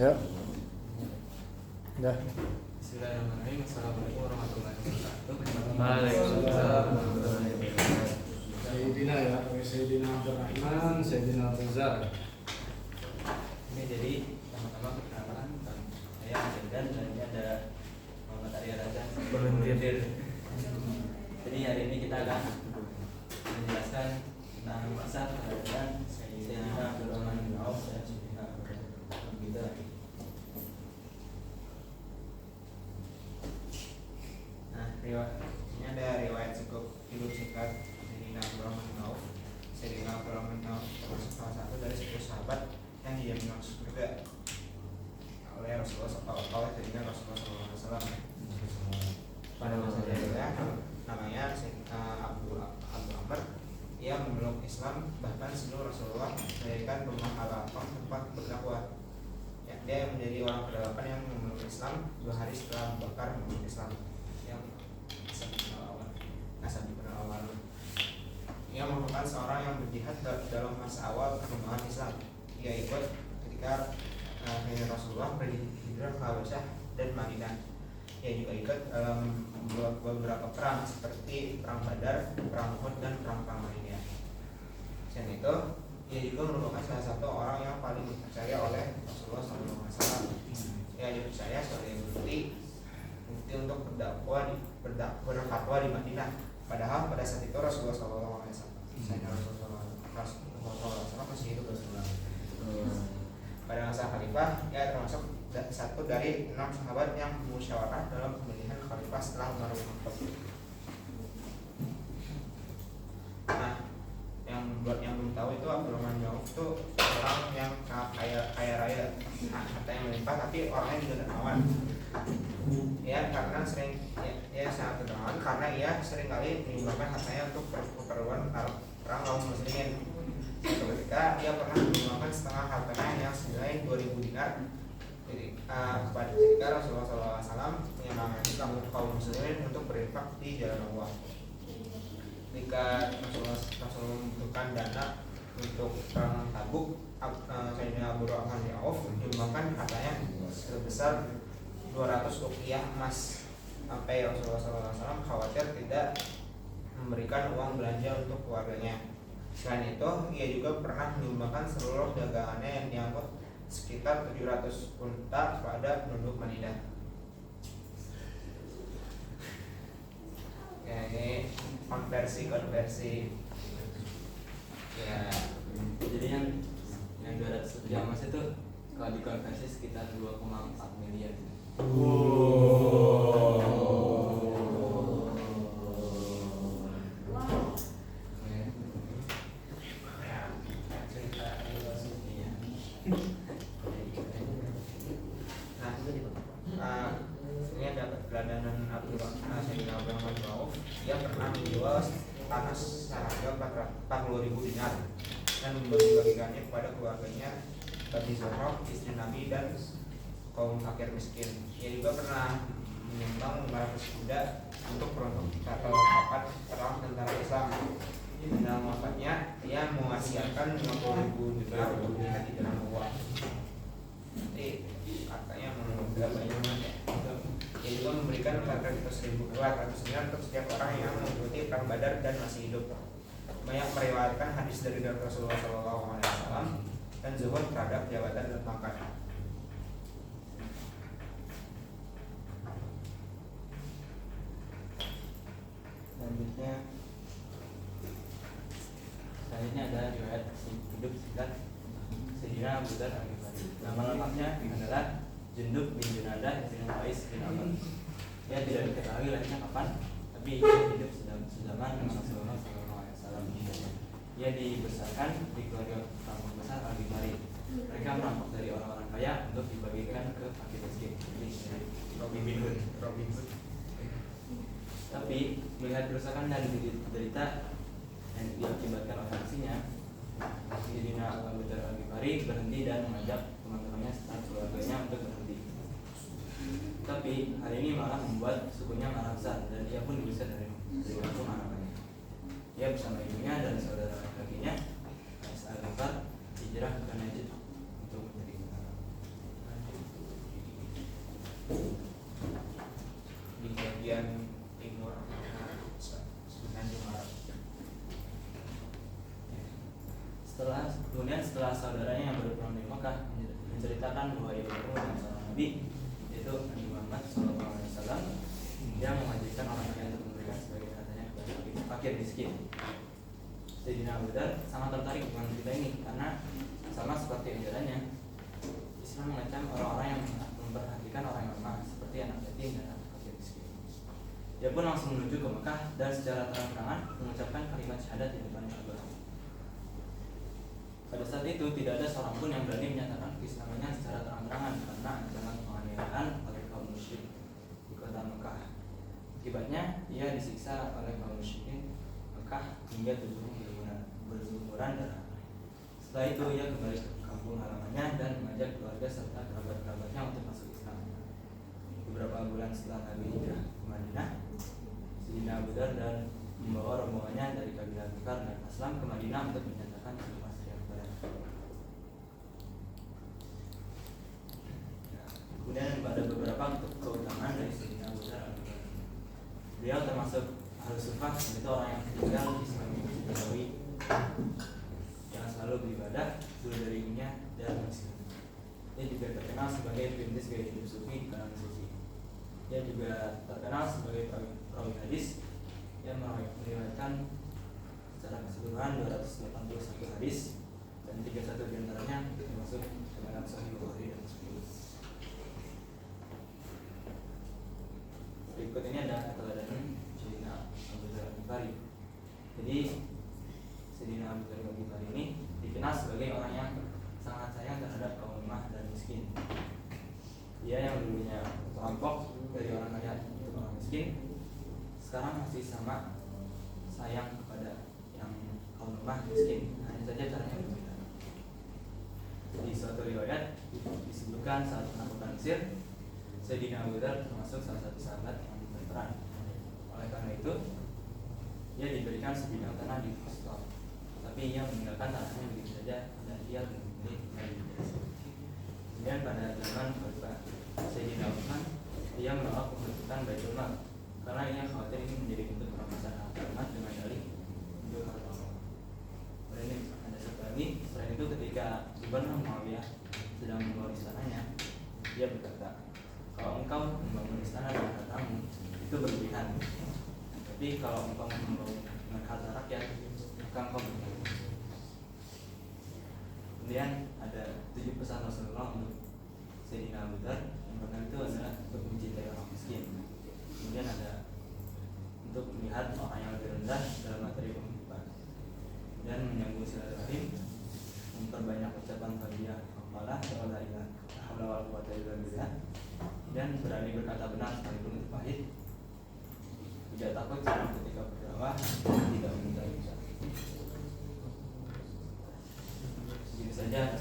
Ya. Dah. Bismillahirrahmanirrahim. Assalamualaikum warahmatullahi wabarakatuh. Waalaikumsalam warahmatullahi wabarakatuh. Sayyidina ya, Sayyidina Abdurrahman, Sayyidina Abduzar. Ini jadi pertama-tama perkenalan tentang saya Abdan dan ini ada Muhammad Arya Raja Volunteer. Jadi hari ini kita akan menjelaskan tentang masa kehadiran Sayyidina Abdurrahman bin Auf dan Sayyidina Abu Bakar. Nah, ini ada riwayat cukup hidup singkat Sayyidina Abdurrahman bin Auf. Sayyidina Abdurrahman bin Auf termasuk salah satu dari 10 sahabat yang dijamin masuk surga oleh Rasulullah SAW. Pada masa jahiliyah namanya Abu Amr. Ia memeluk Islam bahkan sebelum Rasulullah mendirikan rumah Al-Arqam tempat berdakwah. Ya, dia yang menjadi orang ke-8 yang memeluk Islam 2 hari setelah Abu Bakar memeluk Islam. Yang Asabiqun al-awwal. Ia merupakan seorang yang berjihad dalam masa awal perkembangan Islam. Ia ikut ketika Rasulullah berhijrah ke Habasyah dan Madinah. Ia juga ikut dalam beberapa perang seperti perang Badar, perang Uhud dan perang Madinah. Selain itu, ia juga merupakan salah satu orang yang paling dipercaya oleh Rasulullah SAW. Ia dipercaya sebagai mufti untuk berfatwa di Madinah. Padahal pada saat itu Rasulullah SAW masih hidup. Pada masa khalifah, ia termasuk satu dari 6 sahabat yang musyawarah dalam pemilihan khalifah setelah Umar bin Khattab. Nah, yang belum tahu itu Abdurrahman bin Auf itu orang yang kaya raya, hartanya melimpah, tapi orangnya juga dermawan. Ya, karena sangat dermawan karena ia seringkali menyumbangkan hartanya untuk keperluan perang kaum muslimin. Suatu ketika ia pernah menyumbangkan setengah hartanya yang senilai 2.000 dinar kepada ketika Rasulullah SAW menyemangati kaum muslimin untuk berinfak di jalan Allah. Ketika Rasulullah membutuhkan dana untuk perang Tabuk, Sayyidina Abdurrahman bin Auf menyumbangkan hartanya sebesar 200 uqiyah emas, sampai Rasulullah SAW khawatir tidak memberikan uang belanja untuk keluarganya. Selain itu, ia juga pernah menyumbangkan seluruh dagangannya yang diangkut sekitar 700 unta kepada penduduk Madinah. Ya, ini konversi. Ya, jadi yang 200 uqiyah emas itu kalau dikonversi sekitar 2,4 miliar. Ini ada geladanan Sayyidina Abdurrahman bin Auf. Dia pernah menjual tanah seharga 40.000 dinar dan membagi-bagikannya kepada keluarganya, Bani Zuhra, istri Nabi dan kaum fakir miskin. Ia juga pernah menyumbang 500 kuda untuk perlengkapan perang tentara Islam. Dalam wafatnya, ia mewasiatkan 50.000 dinar untuk jihad di jalan Allah. Jadi katanya menunda banyak ya. Ia juga memberikan 400.000 dinar untuk setiap orang yang mengikuti perang Badar dan masih hidup. Banyak meriwayatkan hadis dari Rasulullah SAW dan zuhud terhadap jabatan dan pangkat. Selanjutnya ada riwayat hidup singkat Sayyidina Abu Dzar Al-Ghifari. Nama lengkapnya adalah Jundub bin Junadah bin Qais bin Amr. Ia tidak diketahui lahirnya kapan, tapi ia hidup sezaman dengan Rasulullah SAW. Ia dibesarkan di keluarga kampung besar Al-Ghifari. Mereka merampok dari orang-orang kaya untuk dibagikan ke fakir miskin. Robin Hood. Tapi melihat kerusakan dan derita yang diakibatkan oleh aksinya, Sayyidina Abu Dzar Al-Ghifari berhenti dan mengajak teman-temannya serta keluarganya untuk berhenti. Tapi hal ini malah membuat sukunya marah besar dan ia pun diusir dari kampung halamannya. Ia bersama ibunya dan saudara laki-lakinya Al-Ghifar hijrah ke Najd untuk mencari kebenaran. Mekah menceritakan bahwa ia bertemu dengan seorang nabi, yaitu Nabi Muhammad SAW, yang mewajibkan orang kaya untuk memberikan sebagai hartanya kepada fakir miskin. Sayyidina Abu Dzar sangat tertarik dengan cerita ini karena sama seperti ajarannya, Islam mengecam orang-orang yang memperhatikan orang yang lemah seperti anak yatim dan anak fakir miskin. Dia pun langsung menuju ke Mekah dan secara terang-terangan mengucapkan kalimat syahadat di depan Ka'bah. Pada saat itu tidak ada seorang pun yang berani menyatakan keislamannya secara terang-terangan karena ancaman penganiayaan oleh kaum musyrik di kota Mekah. Akibatnya ia disiksa oleh kaum musyrikin Mekah hingga tubuhnya berlumuran darah. Setelah itu ia kembali ke kampung halamannya dan mengajak keluarga serta kerabat-kerabatnya untuk masuk Islam. Beberapa bulan setelah Nabi hijrah ke Madinah, Sayyidina Abu Dzar dan membawa rombongannya dari kabilah Ansar dan Aslam ke Madinah untuk menyatakan kalimat syiar kepada Nabi. Kemudian ada beberapa keutamaan dari Sayyidina Abu Dzar. Beliau termasuk Ahlus Suffah, yaitu orang yang tinggal di Islam Nabawi, yang selalu beribadah, zuhud dari dunia dan miskin. Dia juga terkenal sebagai perintis gaya hidup sufi di kalangan sufi. Dia juga terkenal sebagai perawi hadis yang meriwayatkan secara keseluruhan 281 hadis dan 31 diantaranya termasuk dalam Sahih Bukhari dan Muslim. Berikut ini ada keteladanan Sayyidina Abu Dzar Al-Ghifari. Jadi Sayyidina Abu Dzar Al-Ghifari ini dikenal sebagai orang yang sangat sayang terhadap kaum lemah dan miskin. Dia yang dulunya perampok dari orang kaya untuk orang miskin, sekarang masih sama sayang kepada yang kaum lemah miskin, hanya saja caranya berbeda. Di suatu riwayat disebutkan saat menaklukkan Mesir, Sayyidina Abu Dzar termasuk salah satu sahabat yang berperan. Oleh karena itu, ia diberikan sebidang tanah di Fustor, tapi ia meninggalkan tanahnya begitu saja dan ia memilih dari desa. Kemudian pada zaman Khalifah Sayyidina Utsman, ia menolak pembentukan Baitul Mal karena ia khawatir ini menjadi bentuk perampasan harta umat dengan dalih untuk harta Allah. Kemudian ini ada satu lagi, selain itu ketika Gubernur Muawiyah sedang membangun istananya, dia berkata, kalau engkau membangun istana dengan hartamu itu berlebihan, tapi kalau engkau membangun dengan harta rakyat maka engkau berlebihan. Kemudian ada 7 pesan Rasulullah untuk Sayyidina Abu Dzar. Yang pertama itu adalah untuk mencintai orang miskin. Kemudian ada untuk melihat orang yang lebih rendah dalam materi penghidupan. Kemudian menyambung silaturahim, memperbanyak ucapan tarbiyah, apalah la ilaha illallah wa la ilaha, dan berani berkata benar sekalipun itu pahit. Tidak takut sama ketika berdakwah, tidak meminta ucapan. Begitu saja.